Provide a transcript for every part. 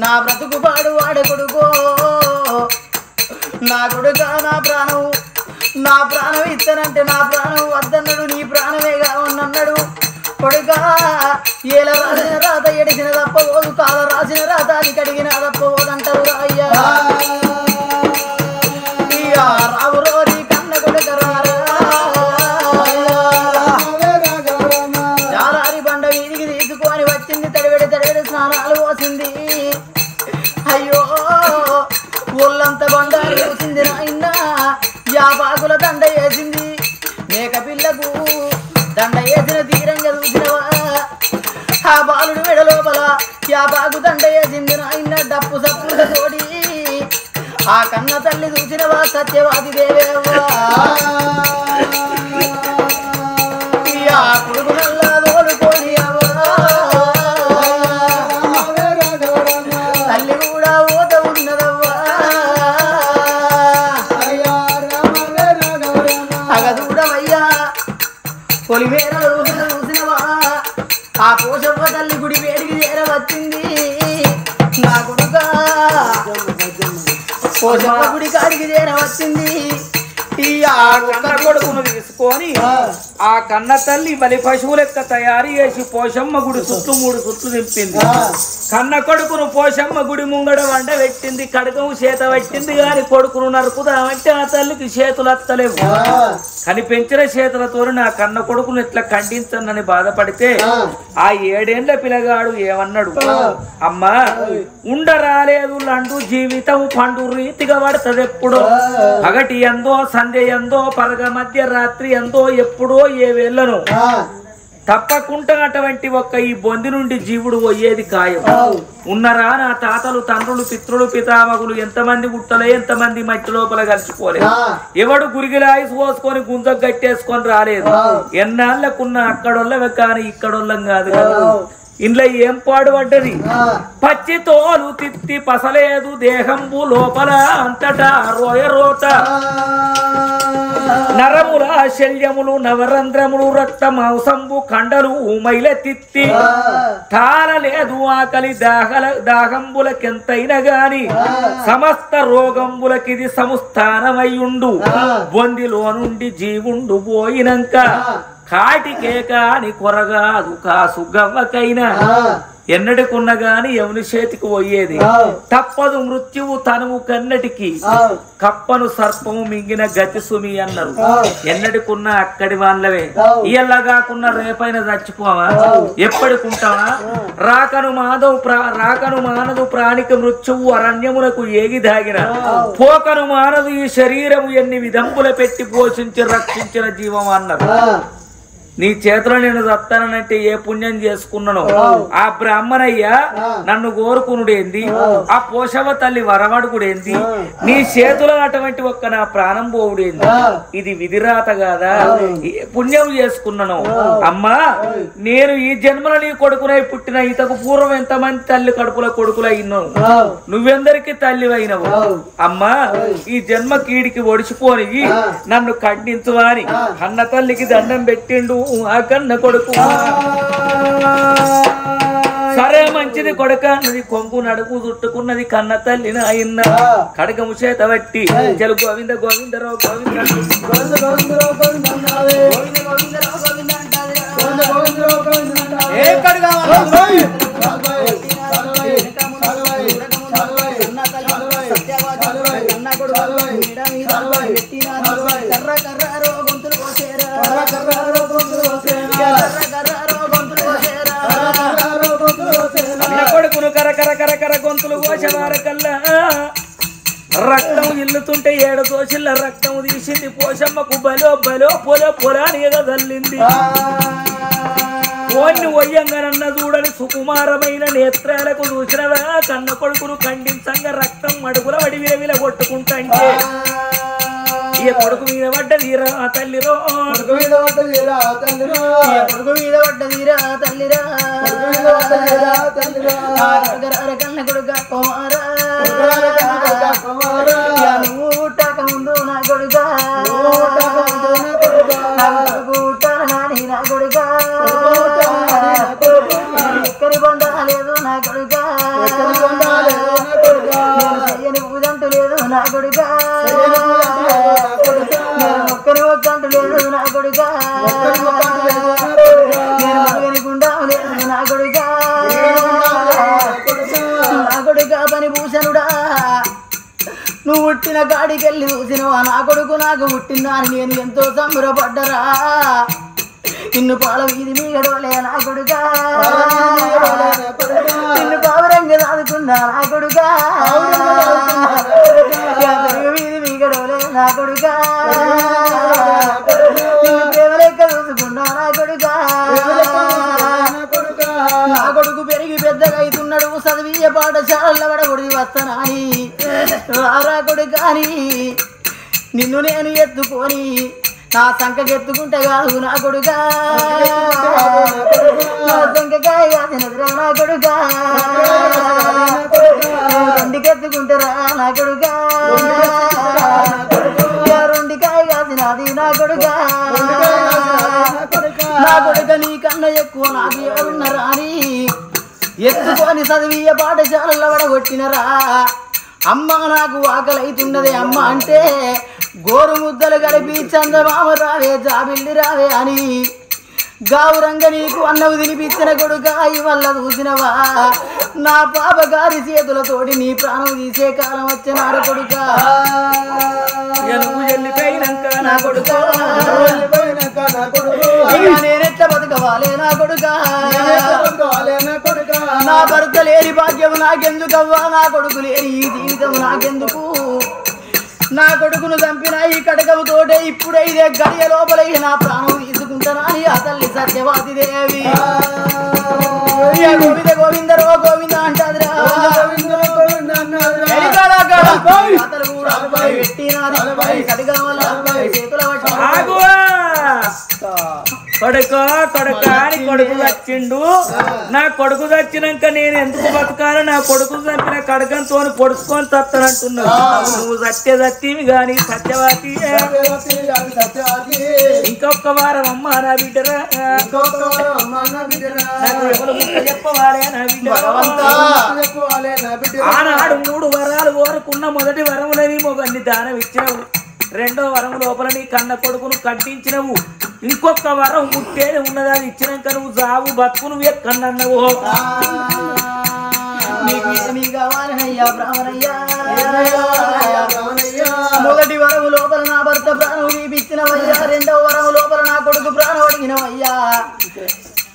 నా బ్రతుకు పాడు వాడే కొడుకో నా కొడుక నా ప్రాణం ఇస్తానంటే నా ప్రాణం వద్దన్నాడు నీ ప్రాణమే కావన్నన్నాడు కొడుక ఏల రాసిన రాత ఎడిసిన తప్పబోదు కాల రాసిన రాత అది కడిగిన తప్పబోదంటారు అయ్యా రావు రోజు కన్న కొడుక జాలారి బండ వీధికి తీసుకొని వచ్చింది తడివెడి స్నానాలు పోసింది అయ్యో ఒళ్ళంత బండారు వేసింది నాయన యాపాకుల దండ వేసింది మేక పిల్లకు దండ వేసిన తీరంగా చూసినవా ఆ బాలుడు మెడ లోపల యాపాకు దండ వేసింది నాయన డప్పు సప్పుల తోడి ఆ కన్న తల్లి చూసినవా సత్యవాది దేవేవా కొడుకు నల్లా తోలుకొని తల్లి కూడా ఓత ఉన్నదవ్వా అగదూడవయ్యా పొలిమేర చూసినవా ఆ పోషవ్వ తల్లి గుడి వేడికి చేరవచ్చింది నా కొడుక పోషవ్వ గుడి కాడికి చేరవచ్చింది కొడుకును తీసుకొని ఆ కన్న తల్లి బలి పశువు లెక్క తయారు చేసి పోషమ్మ గుడి చుట్టూ 3 చుట్లు దింపింది కన్న కొడుకును పోషమ్మ గుడి ముంగడ వండ పెట్టింది కడకం చేత పెట్టింది గాని కొడుకును నరుకుదామంటే ఆ తల్లికి చేతులు అత్తలేవు కని పెంచిన చేతులతో నా కన్న కొడుకును ఎట్లా ఖండించనని బాధపడితే ఆ 7 ఏళ్ల పిల్లగాడు ఏమన్నాడు అమ్మా ఉండరాలేదు లండు జీవితం పండు రీతిగా పడుతుంది ఎప్పుడో పగటి ఎందో సంధ్య ఎందో పరగ మధ్య రాత్రి ఎందో ఎప్పుడో ఏ వేళ్ళను తప్పకుండా అటువంటి ఒక్క ఈ బొంది నుండి జీవుడు పోయేది ఖాయం ఉన్నరా నా తాతలు తండ్రులు పితృలు పితామగులు ఎంతమంది గుట్టలే ఎంతమంది మట్టి లోపల కలిసిపోలేదు ఎవడు గురిగిలాయిసి పోసుకొని గుంజ గట్టేసుకొని రాలేదు ఎన్నాళ్ళకున్న అక్కడొల్లవే కానీ ఇక్కడొల్లం కాదు కదా ఇంట్లో ఏం పాడుపడ్డది పచ్చి తోలు తిత్తి పసలేదు దేహంబు లోపల అంతటా రోయరోత నరముల శల్యములు నవరంధ్రములు రక్త మాంసంబు కండలు మైల తిత్తి తాళలేదు ఆకలి దాహంబులకెంతైనా గాని సమస్త రోగంబులకిది సంస్థానమయ్యుండు బొందిలో నుండి జీవుండు పోయినంక కాటికే కాని కొరగాదు కాసు గవ్వకైనా ఎన్నటికున్న గాని ఎవని చేతికి పోయేది తప్పదు మృత్యువు తనువు కన్నటికి కప్పను సర్పము మింగిన గతి సుమి అన్నారు ఎన్నటికున్న అక్కడి వాళ్ళవే ఇయ్యల్లా కాకున్నా రేపైన చచ్చిపోవా ఎప్పటికుంటావా రాకను మానదు ప్రాణిక మృత్యువు అరణ్యములకు ఏగి దాగిన పోకను మానదు ఈ శరీరము ఎన్ని విధంబుల పెట్టి పోషించి రక్షించిన జీవం అన్నారు నీ చేతిలో నేను చస్తానంటే ఏ పుణ్యం చేసుకున్నానో ఆ బ్రాహ్మణయ్య నన్ను కోరుకునుడేంది ఆ పోషవ తల్లి వరవడుకుడేంది నీ చేతులో అటువంటి ఒక్క నా ప్రాణం పోవుడేంది ఇది విధిరాత కాదా ఏ పుణ్యం చేసుకున్నాను అమ్మా నేను ఈ జన్మలో నీ కొడుకునై పుట్టిన ఇతకు పూర్వం ఎంతమంది తల్లి కడుపుల కొడుకులైనావు నువ్వెందరికి తల్లి అయినవు అమ్మా ఈ జన్మ కీడికి ఒడిచిపోని నన్ను ఖండించువా అని అన్న తల్లికి దండం పెట్టిండు ఆ కన్న కొడుకు సరే మంచిది కొడుక అన్నది కొంగు నడుపు చుట్టుకున్నది కన్న తల్లిన అయిన కడకము చేత బట్టి జలు గోవింద గోవిందరావు కొడుకును కరకర గొంతులు కోసేవారు కల్లా రక్తం ఇల్లుతుంటే 7 దోషుల రక్తం తీసింది పోషమ్మకు బలో పొలాని తల్లింది పోన్ని ఒయ్యంగానన్న చూడని సుకుమారమైన నేత్రాలకు చూసినవా కన్న కొడుకును ఖండించంగా రక్తం అడుగుల వడి విలవిల కొట్టుకుంటే ఏ కొడుకు మీద పడ్డదీరా తల్లిరో కొడుకు మీద పడ్డదీరా తల్లిరా కన్న కొడుక కుమారా ముందు నా కొడుక నా కొడుక ఎక్కడి కొండ లేదు నా కొడుక నా కొడుకా ఒక్కరు ఒక్కంటలేదు నా కొడుకా నేను మగనికుండా లేదు నా కొడుకా నా కొడుకా పని భూషణుడా నువ్వు పుట్టిన కాడికి వెళ్ళి చూసినవా నా కొడుకు నాకు పుట్టిందా అని నేను ఎంతో సంబరపడ్డరా నిన్ను పాల వీధి మీగడోలే నా కొడుకా నిన్ను పావురంగా దాదుకున్నా నా కొడుకా వీధి మీగడోలే నా కొడుకా నిన్ను ప్రేమ లెక్క చూసుకున్నా నా కొడుకా నా కొడుకు పెరిగి పెద్దగా అవుతున్నాడు చదివే పాఠశాలల్లో పడగొడి వస్తానని రారా కొడుకాని నిన్ను నేను ఎత్తుకొని నా సంకకెత్తుకుంటే కాదు నా కొడుకా నా సంకకాయ కాసినదిరా నా కొడుకా రెండుకెత్తుకుంటారా నా కొడుకా రెండుకాయ కాసినది నా కొడుకా నా కొడుక నీకన్నా ఎక్కువ నాకు ఎవరున్నారా అని ఎత్తుకొని చదివీయ పాఠశాలల్లో పడగొట్టినరా అమ్మ నాకు ఆకలి అవుతున్నదే అమ్మ అంటే గోరు ముద్దలు కలిపి చందమామ రావే జాబిల్లి రావే అని గౌరంగా నీకు అన్నవు తినిపించిన కొడుక ఇవల్ల చూసినవా నా పాప గారి చేతులతోటి నీ ప్రాణం తీసే కాలం వచ్చినాడు కొడుక నా కొడుక నేనెట్ల బతకవాలే నా కొడుక నా భర్త లేని భాగ్యం నాకెందుకవ్వా నా కొడుకు లేని ఈ జీవితం నాకెందుకు నా కొడుకును చంపిన ఈ కటకముతోటే ఇప్పుడే ఇదే గడియ లోపల నా ప్రాణం తీసుకుంటానా అని ఆ తల్లి సత్యవాది దేవి గోవింద గోవిందరో గోవింద అంటాదిరా కొడుక అని కొడుకు చచ్చిండు నా కొడుకు చచ్చినాక నేను ఎందుకు బతకాలి నా కొడుకు చంపిన కడకంతో పొడుచుకొని చస్తానంటున్నావు నువ్వు సత్యవతివి గాని సత్యవతి ఇంకొక వారం అమ్మ నా బిడ్డరా చెప్పవాలే నా బిడ్డ ఆనాడు 3 వరాలు కోరుకున్న మొదటి వరములని మొగన్ని దానం ఇచ్చినవు రెండో వరం లోపల నీ కన్న కొడుకును కట్టించినవు ఇంకొక వరం ముట్టేది ఉన్నది అది ఇచ్చినాక నువ్వు జావు బతుకు నువ్వు ఎక్కడన్నావు మొదటి వరము లోపల నా భర్త ప్రాణం తీపిచ్చినవయ్యా రెండవ వరము లోపల నా కొడుకు ప్రాణం అడిగినవయ్యా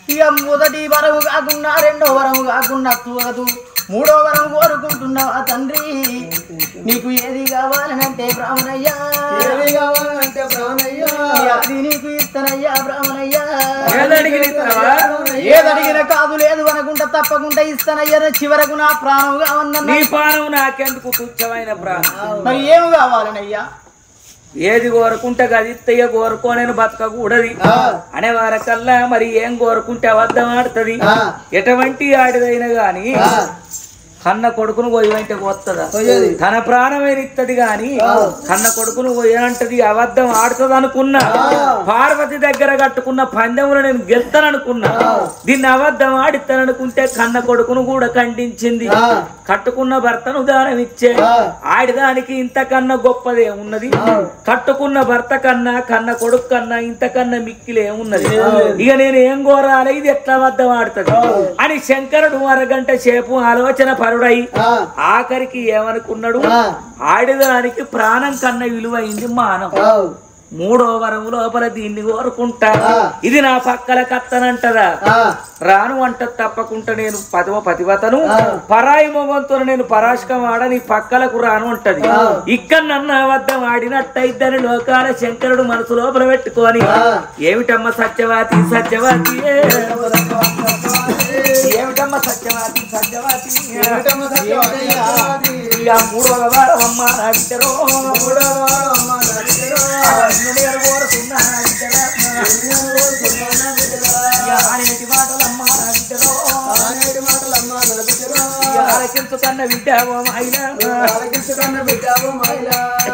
ఇక మొదటి వరము కాకుండా రెండో వరము కాకుండా తూగదు మూడో వరం కోరుకుంటున్నావా తండ్రి నీకు ఏది కావాలనంటే బ్రాహ్మణయ్యా అది నీకు ఇస్తానయ్యా బ్రాహ్మణయ్యా ఏదడిగిన కాదు లేదు అనుకుంటా తప్పకుండా ఇస్తానయ్యా చివరకు నా ప్రాణం కావన్నా నీ ప్రాణం నాకెందుకు తుచ్చమైన ప్రాణం మరి ఏమి కావాలనయ్యా ఏది కోరుకుంటే గది ఇత్తయ్య కోరుకో నేను బతకకూడది అనే వారకల్లా మరి ఏం కోరుకుంటే అబద్ధం ఆడుతుంది ఎటువంటి ఆడిదైనా గాని కన్న కొడుకును పోయమంటే పోతుందా తన ప్రాణమైన ఇత్తది గాని కన్న కొడుకును పోయనంటది అబద్ధం ఆడుతుంది అనుకున్నా పార్వతి దగ్గర కట్టుకున్న పందెములు నేను గెలుతాననుకున్నా దీన్ని అబద్ధం ఆడిస్తాననుకుంటే కన్న కొడుకును కూడా ఖండించింది కట్టుకున్న భర్తను దానం ఇచ్చే ఆడిదానికి ఇంతకన్నా గొప్పది ఏమున్నది కట్టుకున్న భర్త కన్నా కన్న కొడుకు కన్నా ఇంతకన్నా మిక్కిలి ఏమున్నది ఇక నేను ఏం కోరాలి ఇది ఎట్లా అబద్ధం ఆడుతుంది అని శంకరుడు అరగంట సేపు ఆలోచన పరుడై ఆఖరికి ఏమనుకున్నాడు ఆడిదానికి ప్రాణం కన్నా విలువైంది మానం మూడో వరము లోపల దీన్ని కోరుకుంటా ఇది నా పక్కల కత్తనంటదా రాను అంట తప్పకుండా నేను పతివతను పరాయి మొగంతో నేను పరాశకం ఆడ నీ పక్కలకు రాను అంటది ఇక్కడ నన్ను అబద్ధం ఆడినట్టయిద్దని లోకాల శంకరుడు మనసు లోపల పెట్టుకొని ఏమిటమ్మ సత్యవాతి సత్యవాతి ఏమిటమ్మ సత్యవాతి సత్యవాతి మూడవ వారం అమ్మ నా బిడ్డరో కన్న విడ్డావో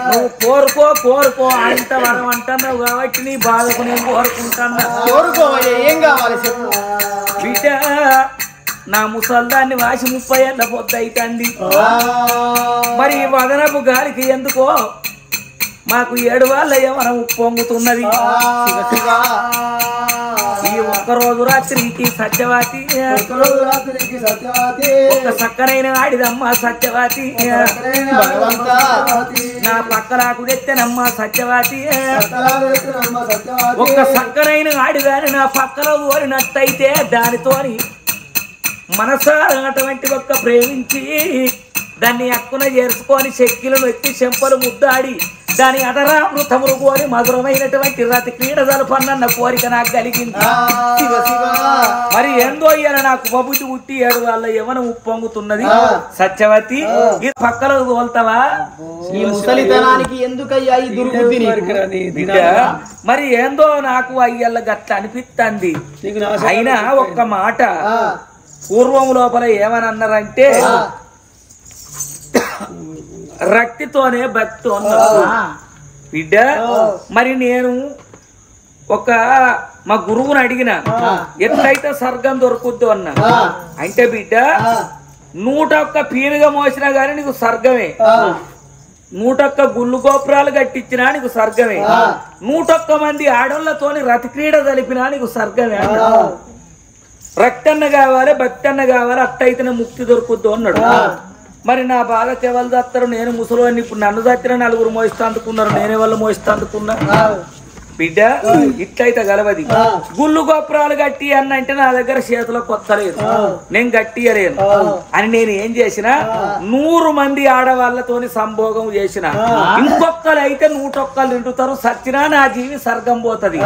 నువ్వు కోరుకో కోరుకో అంత వరం అంటున్నావు కాబట్టి నీ బాధకు నేను కోరుకుంటున్నా కోరుకోవాలి ఏం కావాలి చెప్పు బిడ్డ నా ముసల్దాన్ని వాసి 30 ఏళ్ళ పొద్దైతంది. మరి ఈ వదనపు గాలికి ఎందుకో మాకు 7 వాళ్ళ యవనం పొంగుతున్నది. ఈ ఒక్కరోజు రాత్రికి సత్యవాతి ఒక సక్కనైన ఆడిదమ్మ సత్యవాతి నా పక్కలాకు తెత్తనమ్మ సత్యవాతి ఒక్క సక్కనైన ఆడిదాని నా పక్కలో ఓరినట్టయితే దానితోని మనసారా అటువంటి ఒక్క ప్రేమించి దాన్ని అక్కున చేర్చుకొని చెక్కిలు నొక్కి చెంపలు ముద్దాడి దాని అదరామృతములు కోరి మధురమైనటువంటి రతి క్రీడ జరపన్న కోరిక నాకు కలిగింది. మరి ఏందో ఇయ్యాల నాకు బబుద్ధి పుట్టి 7 వాళ్ళ యవనం ఉప్పొంగుతున్నది. సత్యవతి ఈ పక్కలో తోల్తావా? ఈ ముసలితనానికి ఎందుకయ్యా ఈ దుర్బుద్ధి? మరి ఏందో నాకు అయ్యల్ల గట్ల అనిపిస్తుంది. అయినా ఒక్క మాట పూర్వం లోపల ఏమనన్నారంటే రక్తితోనే భక్తి బిడ్డ. మరి నేను ఒక మా గురువుని అడిగిన ఎట్లయితే స్వర్గం దొరుకుద్దు అన్న. అంటే బిడ్డ 101 పీనుగా మోసినా గానీ నీకు స్వర్గమే, 101 గుళ్ళు గోపురాలు కట్టించినా నీకు స్వర్గమే, 101 మంది ఆడోళ్లతోని రతి క్రీడ జరిపినా నీకు స్వర్గమే. రక్తన్న కావాలి, భక్తి అన్న కావాలి, అట్టయితేనే ముక్తి దొరుకుద్దు అన్నాడు. మరి నా బాధకు ఎవరు దత్తారు? నేను ముసలివాడిని. ఇప్పుడు నన్ను దత్తిన 4 మోయిస్తా అందుకున్నారు, నేనే వాళ్ళు మోయిస్తా అందుకున్నా. బిడ్డ ఇట్లయితే గలవది. గుళ్ళు గోపురాలు గట్టి అన్న అంటే నా దగ్గర చేతిలో కొత్త లేదు, నేను గట్టియలేను అని నేను ఏం చేసిన 100 మంది ఆడవాళ్లతోని సంభోగం చేసిన. ఇంకొకరు అయితే 101 తింటుతారు, సచ్చినా నా జీవి స్వర్గం పోతది.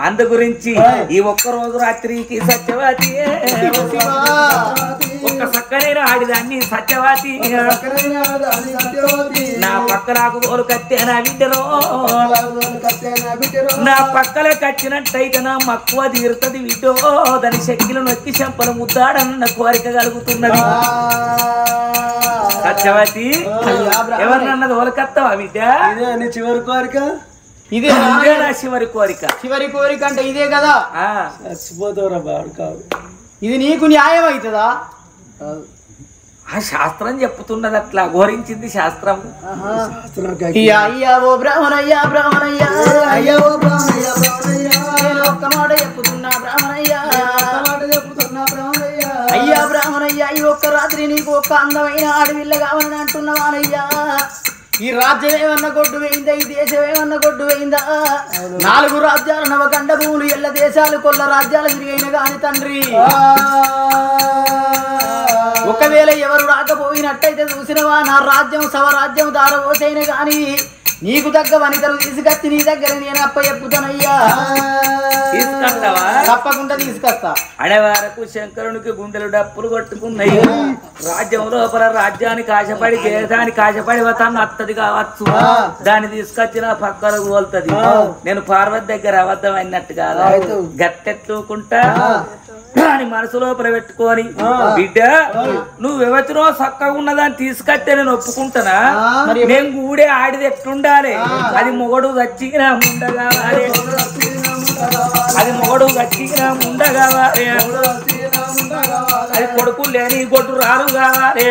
అందు గురించి ఈ ఒక్క రోజు రాత్రికి సత్యవతి ఒక్క సక్కనైన ఆడిదాన్ని సత్యవతి నా పక్క నాకు తోలు కట్టే నా బిడ్డరో, నా పక్కలే కట్టినట్టయితే నా మక్కువ తీరుతుంది విటో. దాని శక్తిలో నొక్కి చెంపలు ముద్దాడన్న కోరిక కలుగుతున్నది. సత్యవతి ఎవరినన్నది ఓలకత్తవా బిడ్డ? చివరి కోరిక ఇదే నా చివరి కోరిక. చివరి కోరిక అంటే ఇదే కదా? చచ్చిపోతావురా బాడు కాదు. ఇది నీకు న్యాయం అవుతుందా? ఆ శాస్త్రం చెప్పుతున్నది, అట్లా ఘోరించింది శాస్త్రం. అయ్యా ఓ బ్రాహ్మణయ్యా, బ్రాహ్మణయ్యా, అయ్యా ఓ బ్రాహ్మణయ్యా, బ్రాహ్మణయ్యా, ఒక్క మాట చెప్పుతున్నా బ్రాహ్మణయ్యా, అయ్యా బ్రాహ్మణయ్యా, ఈ ఒక్క రాత్రి నీకు ఒక్క అందమైన ఆడవిల్ల కావాలని అంటున్నావానయ్యా. ఈ రాజ్యం ఏమన్నా గొడ్డు వేయిందా? ఈ దేశం ఏమన్నా గొడ్డు వేయిందా? 4 రాజ్యాలు నవగండ భూములు ఎల్ల దేశాలు కొల్ల రాజ్యాలు తిరిగైన గాని తండ్రి, ఒకవేళ ఎవరు రాకపోయినట్టయితే చూసినవా నా రాజ్యం సవరాజ్యం దారవోసైన గాని నీకు తగ్గ వనితలు తీసుకొచ్చి నీ దగ్గర నేను అప్ప చెప్పుతానయ్యా. తీసుకొస్తావా? తప్పకుండా తీసుకొస్తా. అడవారకు శంకరునికి గుండెలు డప్పులు కొట్టుకున్నాయి. రాజ్యం లోపల రాజ్యానికి ఆశపడి దేశానికి ఆశపడి వతాన్ని అత్తది కావచ్చు, దాన్ని తీసుకొచ్చిన పక్కన కోల్తది. నేను పార్వతి దగ్గర అబద్ధం అయినట్టు కాదా? గట్టెత్తుకుంటా అని మనసు లోపల పెట్టుకొని బిడ్డ నువ్వు ఎవరినో చక్కగా ఉన్నదాన్ని తీసుకొస్తే నేను ఒప్పుకుంటానా? నేను కూడే ఆడిది ఎట్లుండాలి? అది మొగడు చచ్చినా ముండ కావాలి, అది మొగడు చచ్చినా ముండ కావాలి, అది కొడుకు లేని గొడ్డు రాలు కావాలి,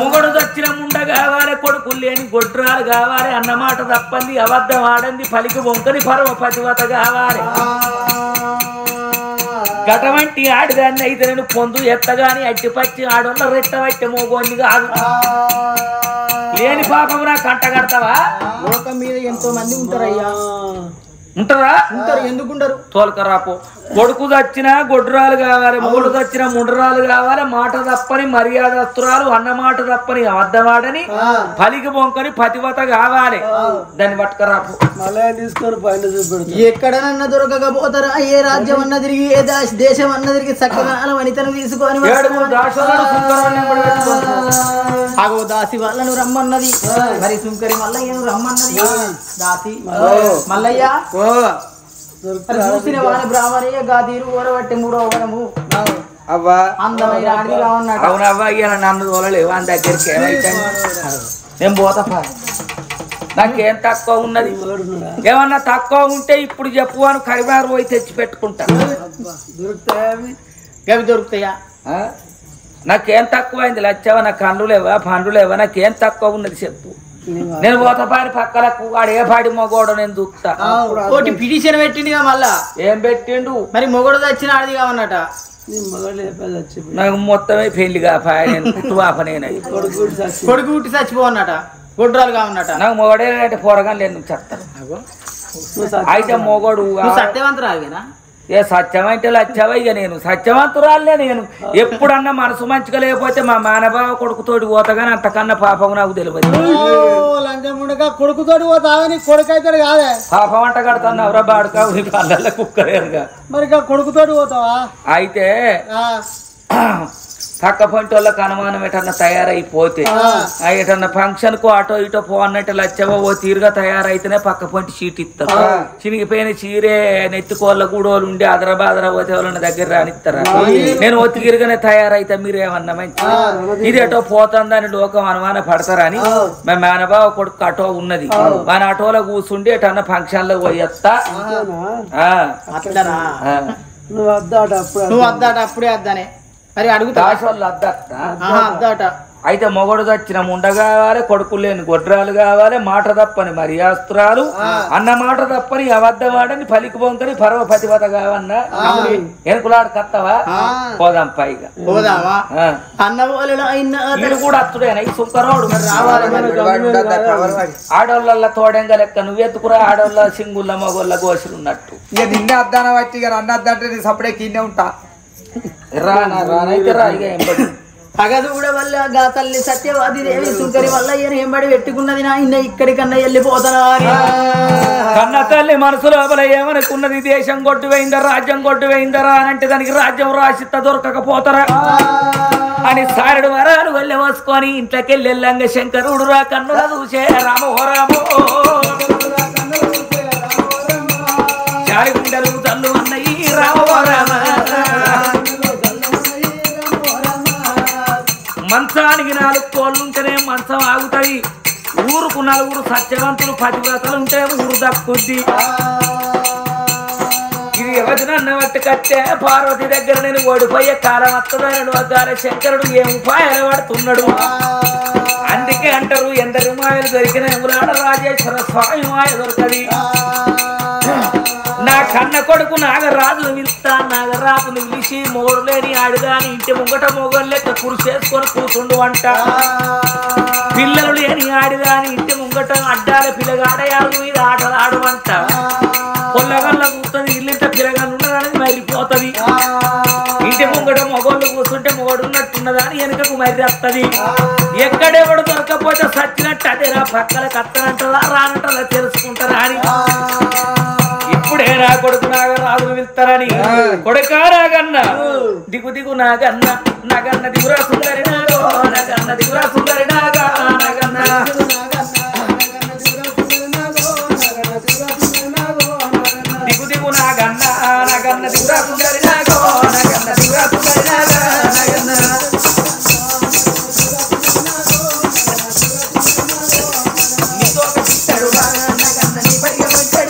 మొగడు చచ్చిన ముండ కావాలి, కొడుకు లేని గొడ్రాలు కావాలి. అన్నమాట తప్పంది, అబద్ధం ఆడంది, పలికి వంకని పరమ పతివత కావాలి. గటవంటి ఆడిదాన్ని అయితే నేను పొందు ఎత్తగాని అడ్డిపచ్చి ఆడోళ్ళ రెట్టబట్టే మోగోని కాదు. లేని పాపం నా కంట కడతావా? లోకం మీద ఎంతో మంది ఉంటారయ్యా. ఉంటారా? ఉంటారు. ఎందుకుంటారు? తోలకరాపో. కొడుకు చచ్చినా గొడ్రాలు కావాలి, మొగుడు చచ్చిన ముండరాలు కావాలి. మాట తప్పని మర్యాదస్తురాలు, అన్నమాట తప్పని అబద్ధమాడని, పలికి బొంకని పతివత కావాలి. దాన్ని పట్టుకరాపు. ఎక్కడనన్నా దొరకకపోతారా? ఏ రాజ్యం అన్న తిరిగి, ఏ దేశం అన్న తిరిగి చక్కగా వనితను తీసుకొని అగో దాసి వాళ్ళను రమ్మన్నది, మరి సుంకరి మల్లయ్యను రమ్మన్నది. దాసి మల్లయ్య చూసిన వారి బ్రాహ్మణయ్య గాదీరు ఓరబట్టి 3వ వరము అవ్వా అందమైన ఆడిగా ఉన్నాడు. అవునవ్వా, ఇయ్యాల నన్ను తోలలేవు అని దగ్గరికి. ఏమైతే నేను పోతా, నాకేం తక్కువ ఉన్నది? ఏమన్నా తక్కువ ఉంటే ఇప్పుడు చెప్పు అని కరీంనగర్ పోయి తెచ్చి పెట్టుకుంటా. గవి దొరుకుతాయా? నాకేం తక్కువైంది లచ్చవా? నా కండ్లు లేవా పండ్లు లేవా? నాకేం తక్కువ ఉన్నది చెప్పు. నేను పోత పాడి పక్కలకు వాడు ఏ పాడి మొగోడు నేను చూస్తా. ఒకటి పిటిషన్ పెట్టిండుగా మళ్ళా. ఏం పెట్టిండు? మరి మొగడు వచ్చిన ఆడిది కావన్నట. నాకు మొత్తమే పెళ్లిగా పుట్టువాపనేనది. కొడుకు పుట్టి చచ్చిపోవన్నట, గొడ్రాలు కావన్నట. నాకు మొగడే అంటే పోరగా లేదు చెప్తాను. అయితే మొగడు సత్యవంతరాలుగేనా? ఏ సత్యమంటే లచ్చవా? ఇక నేను సత్యవంతురాలే. నేను ఎప్పుడన్నా మనసు మంచిగా లేకపోతే మా మానబావ కొడుకుతోటి పోతాగాని అంతకన్నా పాపం నాకు తెలియదు. కొడుకుతోటి పోతావని కొడుకు అయితే కాదే పాపం అంట కడతాను ఎవరా బాడుకా పల్లెల్లో కుక్కలేరుగా. మరి కొడుకుతోటి పోతావా? అయితే పక్క పంటి వాళ్ళకి అనుమానం ఎటన్నా తయారైపోతే ఎటన్నా ఫంక్షన్ కు అటో ఇటో పోన్నట్టు లచ్చవో ఓ తీరుగా తయారైతేనే పక్క పంటి చీట్ ఇస్తారు. చినిగిపోయిన చీరే నెత్తికోళ్ళ గూడోళ్ళు ఉండి అదరబాదర పోతే వాళ్ళని దగ్గర రానిస్తారా? నేను ఒత్తిగిరిగానే తయారైతే మీరేమన్నా మంచి ఇది ఎటో పోతుందని లోకం అనుమానం పడతారని మా మేనబావ కొడుకు అటో ఉన్నది. మన ఆటోలో కూర్చుండి ఎటన్నా ఫంక్షన్ లో పోయేస్తా. నువ్వు వద్దాట అప్పుడే వద్దానే. మరి అడుగుతా అద్దాట. అయితే మొగడు చచ్చిన ముండ కావాలి, కొడుకులు లేని గొడ్రాలు కావాలి, మాట తప్పని మర్యాస్తురాలు, అన్న మాట తప్పని అబద్ధమాడని పలికి బొంకని పర్వపతివత కావన్నా ఎనుకులాడు కత్తవా? పోదాం పైగా పోదామా? అన్న వీడు కూడా అత్తుడేనా ఈ సుంకరోడు? ఆడోళ్ళ తోడెంగ లెక్క నువ్వెత్తుకురా ఆడోళ్ళ సింగుళ్ళ మగోళ్ళ గోసులు ఉన్నట్టు. ఇక నిన్నే అద్దాన బట్టి ఇక నన్ను అద్దంటే నేను సపడే కిందే ఉంటా. రానైతే రా. ఇక ఎంబడి పగదూడ వల్ల గా తల్లి సత్యవాది దేవి సుంకరి వల్ల ఎంబడి పెట్టుకున్నది నా ఇన్న ఇక్కడికన్నా వెళ్ళిపోతానా? కన్న తల్లి మనసు లోపల ఏమనుకున్నది? దేశం కొట్టుపోయిందా, రాజ్యం కొట్టుపోయిందరా అని అంటే దానికి రాజ్యం రాసిత్త దొరకకపోతారా అని సారడు వరాలు వెళ్ళి వసుకొని ఇంట్లోకెళ్ళి వెళ్ళంగ శంకరుడు రా కన్నుల చూసే రామో రామో చాలి గుండెలు తల్లు అన్నయి రామో రామ. మంచానికి 4 కోళ్ళుంటేనే మంచం ఆగుతాయి. ఊరుకు 4 సత్యవంతులు పతివ్రతలు ఉంటే ఊరు దక్కుద్ది. ఇది ఎవరినన్న బట్టి కట్టే పార్వతి దగ్గర నేను ఓడిపోయే కాలం వస్తుందని వద్దార శంకరుడు ఏం ఉపాయాలు పడుతున్నాడు. అందుకే అంటారు ఎందరి మాయలు దొరికిన ఎములాడ రాజేశ్వర స్వామి మాయ దొరకది. నా కన్న కొడుకు నాగరాజును పిలుస్తా. నాగరాజును పిలిచి మొగడు లేని ఆడుగాని ఇంటి ముంగట మొగలు లెక్క కురిసేసుకొని కూర్చుండు అంట. పిల్లలు లేని ఆడుగాని ఇంటి ముంగట అడ్డాల పిల్లగాడయాలు మీద ఆటలు ఆడమంట. పొల్లగల్ల కూర్చొని ఇల్లింట పిల్లగాలు ఉన్నదని మరిపోతుంది. ఇంటి ముంగట మొగోళ్ళు కూర్చుంటే మొగడు ఉన్నట్టున్నదని వెనుకకు మర్రి వస్తుంది. ఎక్కడెవడు దొరకపోతే సచ్చినట్టు అదేరా పక్కల కత్తనంటదా రానంటదా తెలుసుకుంటారా అని ఇప్పుడే నా కొడుకు నాగరాజును పిలుస్తారని. కొడుకా నాగన్న దిగు దిగు నాగన్న నాగన్న దిగురా సుందరి నాగో నాగన్న దిగురా సుందరి నాగా నాగన్న దిగు దిగు నాగన్న నాగన్న దిగురా సుందరి నాగో నాగన్న దిగురా సుందరి నాగా నాగన్న నీతో పిట్టడు నాగన్న నీ పైగా వచ్చాడు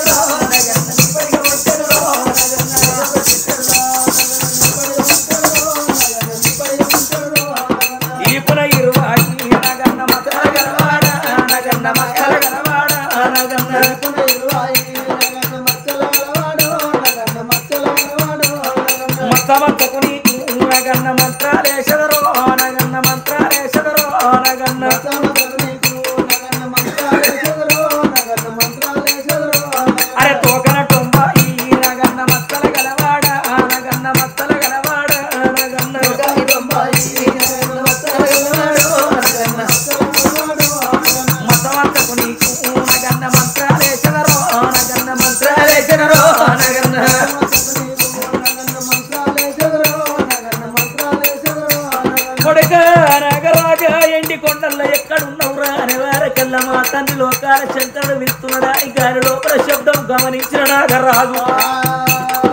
శంకరుడు విస్తున్నాడా ఈ గారి లోపల శబ్దం గమనించిన నాగరాజు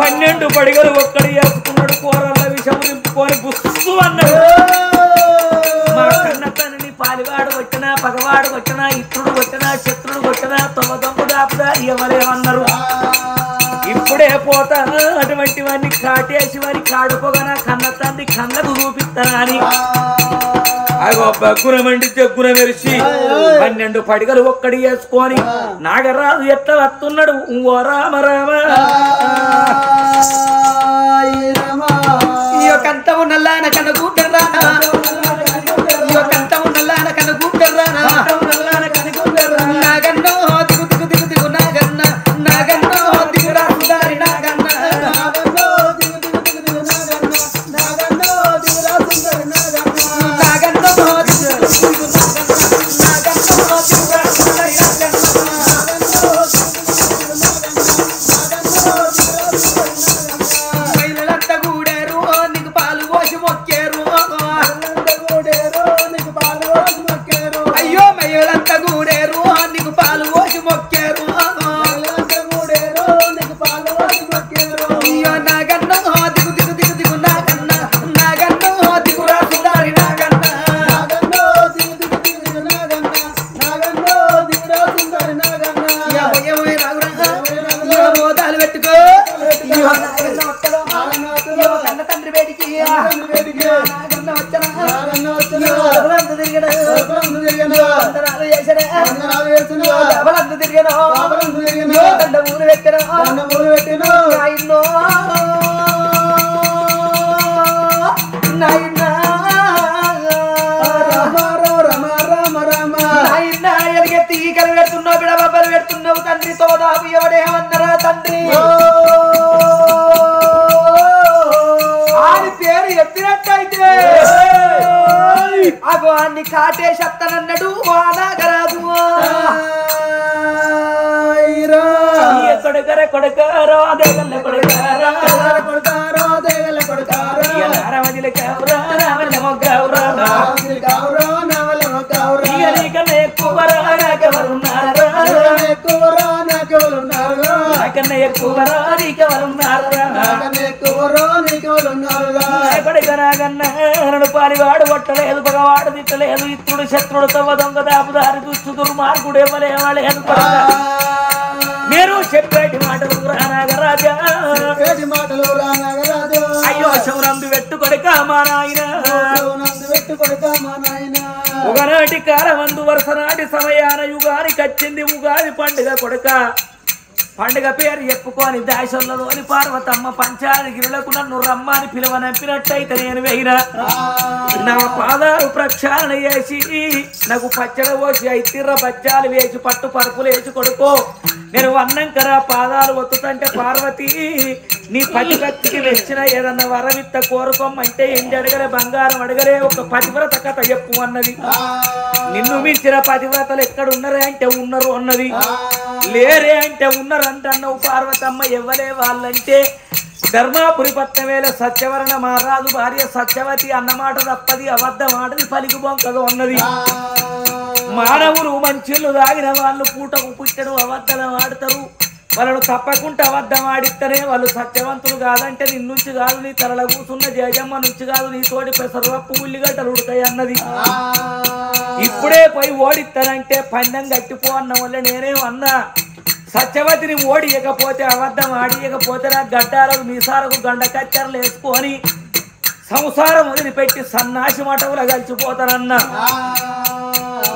12 పడిగలు ఒక్కడి వేసుకున్నాడు. కూరల్లో విషం నింపుకొని గుస్సు అన్నాడు. మా కన్న తనని పాలివాడు వచ్చినా పగవాడు వచ్చినా ఇత్రుడు వచ్చినా శత్రుడు వచ్చినా తొమ్మ దొంగ దాపుదా ఎవరేమన్నారు. ఇప్పుడు ఇప్పుడే పోతా అటువంటి వాడిని కాటేసి వారి కాడుకోగా కన్న తండ్రి కళ్ళకు చూపిస్తానని అగో బగ్గున మండి జగ్గున మెరిసి 12 పడిగలు ఒక్కడి వేసుకొని నాగరాజు ఎట్లా వస్తున్నాడు ఓ రామ రామ ఈ యొక్క అంతము నల్లాన కన్న కూటరా ఈ యొక్క అంతము నల్లాన కన్న కూటరా నాగన్నో దిగు దిగు దిగు దిగు నాగన్న నాగన్నో దిగురా సుధారి నాగన్న పెడుతున్నావు తండ్రి తోదాపు ఎవడేమన్నారా తండ్రి ఆడి పేరు ఎత్తినట్టయితే అగో అన్ని కాటేసత్తనన్నాడు నాగరాజు కొడుకర కొడుకారో దేగల్ల కొడుకారా రామదిల కౌరా రామల మొగ్గౌరా నీకన్నా ఎక్కువ రాకెవరున్నారు నాకన్నా ఎక్కువ కొడుకరాగన్నా పారివాడు కొట్టలేదు పగవాడు తిట్టలేదు ఇత్రుడు శత్రుడు తవ్వ దొంగ దాపుదారి దుష్టు దుర్మార్గుడు ఇవ్వలేవలేదు మీరు చెప్పేటి మాటలు రానాగరాజా అయ్యో శౌరందు పెట్టు కొడుక మా నాయన ఒకనాటి కాలమందు వరుస నాటి సమయాన యుగానికి వచ్చింది ఉగాది పండుగ కొడుక పండుగ పేరు చెప్పుకొని దాశంలోని పార్వతమ్మ పంచాయగిరులకు నన్ను రమ్మని పిలువనంపినట్టయితే నేను వెయ్యినా నా పాదాలు ప్రక్షాళన చేసి నాకు పచ్చడి పోసి ఐతిర్ర బచ్చాలు వేసి పట్టు పరుపులు వేసి కొడుకో నేను వన్నంకరా పాదాలు ఒత్తుతంటే పార్వతి నీ పతిభక్తికి వెచ్చిన ఏదన్నా వరవిత్త కోరుకోమంటే ఎండి అడగలే బంగారం అడగలే ఒక పతివ్రత కథ చెప్పు అన్నది నిన్ను మించిన పతివ్రతలు ఎక్కడున్నరే అంటే ఉన్నారు అన్నది లేరే అంటే ఉన్నారు అంటున్నావు పార్వతమ్మ ఎవ్వలే వాళ్ళంటే ధర్మాపురి పట్టణమేల సత్యవరణ మహారాజు భార్య సత్యవతి అన్నమాట తప్పది అబద్ధం ఆడది పలికి బొంకదు అన్నది మానవులు మంచిళ్ళు తాగిన వాళ్ళు పూటకు పుట్టడు అబద్ధం ఆడతారు వాళ్ళను తప్పకుండా అబద్ధం ఆడిస్తేనే వాళ్ళు సత్యవంతులు కాదంటే నిన్నుంచి కాదు నీ తలల కూసున్న జయజమ్మ నుంచి కాదు నీ తోటి పెసరపప్పు ఉల్లిగడ్డలు ఉడతాయి అన్నది ఇప్పుడే పోయి ఓడిస్తానంటే పందెం గట్టిపో అన్న వల్ల నేనేమన్నా సత్యవతిని ఓడియకపోతే అబద్ధం ఆడియకపోతే నా గడ్డాలకు మీసాలకు గండ కత్తెరలు వేసుకొని సంసారం వదిలిపెట్టి సన్నాసి మటవుల కలిసిపోతానన్న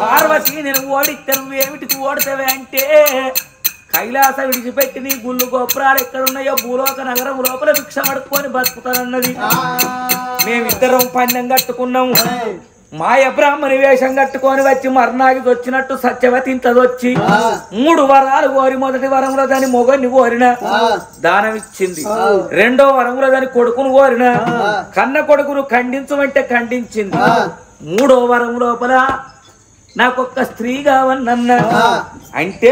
పార్వతి నేను ఓడిస్తే నువ్వేమిటికి ఓడితేవే అంటే కైలాస విడిచిపెట్టి నీ గుళ్ళు గోపురాలు ఎక్కడున్నాయో భూలోక నగరం లోపల భిక్ష పడుకొని బతుకుతానన్నది మేమిద్దరం పందెం కట్టుకున్నాము మాయ బ్రాహ్మణి వేషం కట్టుకొని వచ్చి మర్నాగికి వచ్చినట్టు సత్యవతి ఇంతదొచ్చి 3 వరాలు కోరి మొదటి వరంలో దాని మొగన్ని కోరిన దానమిచ్చింది రెండో వరంలో దాని కొడుకును కోరిన కన్న కొడుకును ఖండించమంటే ఖండించింది 3వ వరం లోపల నాకొక్క స్త్రీ కావన్నన్నా అంటే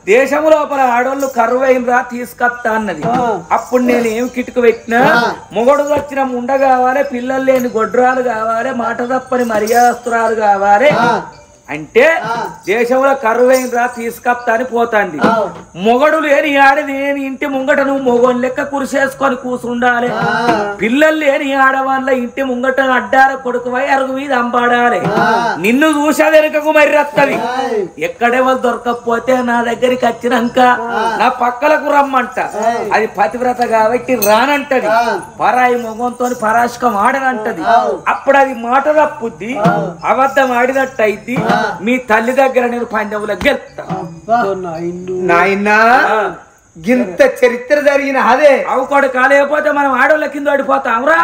దేశం లోపల ఆడోళ్ళు కరువైనరా తీసుకొస్తా అన్నది అప్పుడు నేను ఏం కిటుకు పెట్టినా మొగడు వచ్చిన ముండ కావాలి పిల్లలు లేని గొడ్రాలు కావాలి మాట తప్పని మర్యాదస్తురాలు కావాలి అంటే దేశంలో కరువైనరా తీసుకప్తా అని పోతాంది. మొగడు లేని ఆడది లేని ఇంటి ముంగట నువ్వు మొగోని లెక్క కురిసేసుకొని కూసుండాలి. పిల్లలు లేని ఆడవాళ్ళ ఇంటి ముంగట అడ్డార కొడుకువై అరుగు మీద అంబాడాలి. నిన్ను చూసా వెనుకకు మరి రత్తది. ఎక్కడెవరు దొరకకపోతే నా దగ్గరికి వచ్చినాక నా పక్కలకు రమ్మంట. అది పతివ్రత కాబట్టి రానంటది. పరాయి మొగంతో పరాశకం ఆడనంటది. అప్పుడు అది మాట తప్పుద్ది, అబద్ధం ఆడినట్టు అయింది. మీ తల్లి దగ్గర నేను పందెంలో గెలుస్తా. నాయనా గింత చరిత్ర జరిగిన అదే అవకోడు కాలేకపోతే మనం ఆడోళ్ళ కింద ఓడిపోతాంరా.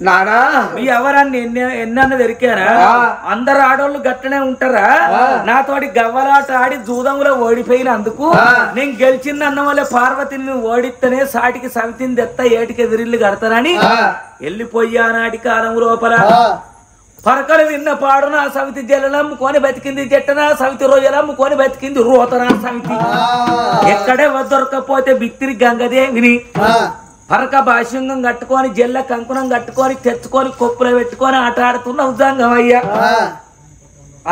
నానా మీ ఎవరన్నా ఎన్నన్న దొరికారా? అందరు ఆడోళ్ళు గట్టనే ఉంటారా? నాతోటి గవ్వలాట ఆడి జూదంలో ఓడిపోయినందుకు నేను గెలిచింది అన్న వల్ల పార్వతిని ఓడిస్తేనే సాటికి సవితిని తెత్తా ఏటికి ఎదిరిల్లు కడతానని వెళ్ళిపోయా నాటి కాలం లోపల పరకలు విన్న పాడున సవితి జల్లమ్ముకొని బతికింది జట్టన సవితి రోజులమ్ముకొని బతికింది రోతన సవితి. ఎక్కడే దొరకపోతే బిత్తిరి గంగదేవిని పరక భాష్యంగం కట్టుకొని జల్ల కంకుణం కట్టుకొని తెచ్చుకొని కొప్పులో పెట్టుకొని ఆట ఆడుతున్న ఉద్దంగం అయ్యా.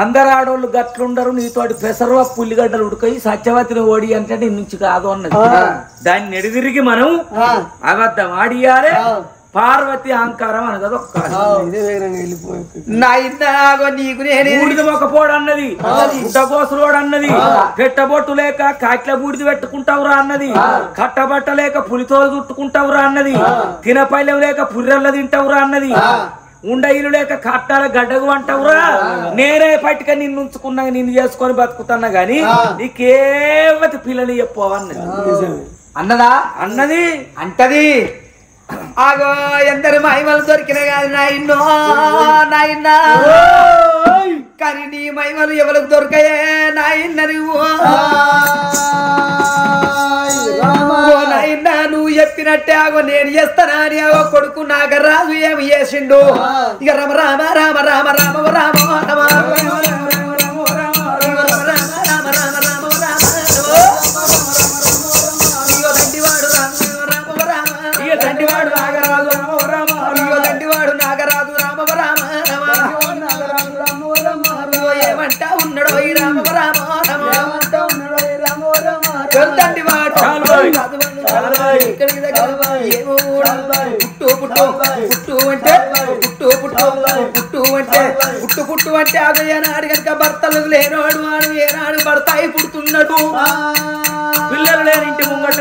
అందరు ఆడోళ్ళు గట్లుండరు. నీతోటి పెసరవ పుల్లిగడ్డలు ఉడకయి సత్యవతిని ఓడి అంటే నీ నుంచి కాదు అన్నది. దాన్ని నెడిదిరిగి మనం అబద్ధం ఆడియాలే. పార్వతి అహంకారం అనగదు బూడిద మొక్కపోడు అన్నది, గుడ్డగోసులోడు అన్నది, పెట్టబొట్టు లేక కాట్ల బూడిద పెట్టుకుంటావురా అన్నది, కట్టబట్ట లేక పులితో చుట్టుకుంటావురా అన్నది, తినపల్లెం లేక పుర్రెల్ల తింటావురా అన్నది, ఉండయిలు లేక కట్టాల గడ్డగు అంటావురా. నేనే పట్టుక నిన్ను ఉంచుకున్నా నిన్ను చేసుకొని బతుకుతున్నా గాని నీకేవతి పిల్లని చెప్పవన్నది. అన్నదా అన్నది అంటది. ఆగో ఎందరు మహిమలు దొరికినా కాదు నాయన్నో నాయన్నా, కానీ నీ మహిమలు ఎవరికి దొరకాయే నాయన్న నువ్వు. నాయన్నా నువ్వు చెప్పినట్టే ఆగో నేను చేస్తానా అని ఆగో కొడుకు నాగరాజు ఏమి చేసిండు. ఇక రామ రామ రామ రామ రామ రామ రామ పుట్టు అంటే అదయ్యనాడు కనుక భర్తలు లేనాడు వాడు ఏనాడు భర్త అయి పుడుతున్నాడు. పిల్లలు లేని ఇంటి ముంగట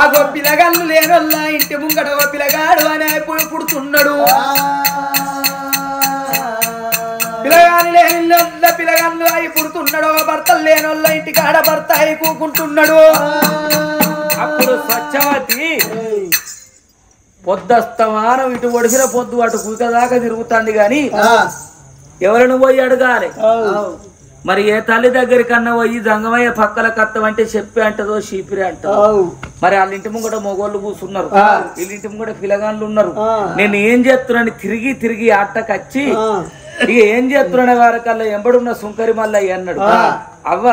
అగో పిల్లగాళ్ళు లేనోళ్ళ ఇంటి ముంగట ఓ పిల్లగాడు అని పుడుతున్నాడు. పిల్లగాని లేని పిల్లగాళ్ళు అయి పుడుతున్నాడు. భర్తలు లేనోళ్ళ ఇంటికి ఆడ భర్త అయి కూకుంటున్నాడు. అప్పుడు సత్యవతి పొద్దస్తమానం ఇటు ఒడిసిన పొద్దు అటు కుదదాకా తిరుగుతుంది గాని ఎవరిని పోయి అడగాలి. మరి ఏ తల్లి దగ్గరికన్నా పోయి జంగమయ్య పక్కల కత్తమంటే చెప్పి అంటదో చీపిరి అంటదో. మరి వాళ్ళ ఇంటి ముంగట మొగోళ్ళు కూర్చున్నారు, వీళ్ళింటి ముంగట పిల్లగాళ్ళు ఉన్నారు. నేను ఏం చేస్తున్నాను తిరిగి తిరిగి ఆటకచ్చి ఇక ఏం చేస్తున్నానే వారికల్లా ఎంబడున్న సుంకరి మల్లయ్య అన్నాడు. అవ్వ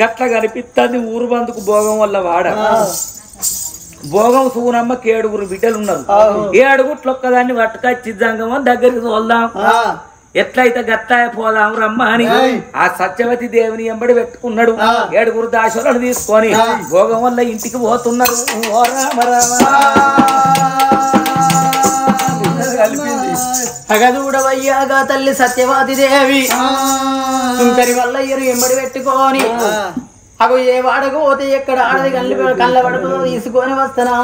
గట్ల కనిపిస్తుంది ఊరు బందుకు భోగం వల్ల వాడ భోగం సూనమ్మకి 7 బిడ్డలు ఉన్నారు. 7 ఒక్కదాన్ని పట్టుకొచ్చి జంగమం దగ్గరికి తోల్దాం, ఎట్లయితే గట్టాయ పోదాం రమ్మ అని ఆ సత్యవతి దేవిని ఎంబడి పెట్టుకున్నాడు. 7 దాసులను తీసుకొని భోగం వల్ల ఇంటికి పోతున్నారు. అగదూడవయ్యాగా తల్లి సత్యవతి దేవి సుంకరి వల్లయ్యను ఎంబడి పెట్టుకొని అగో ఏ వాడకు పోతే ఎక్కడ ఆడది కళ్ళ పడుతుందో తీసుకొని వస్తానా.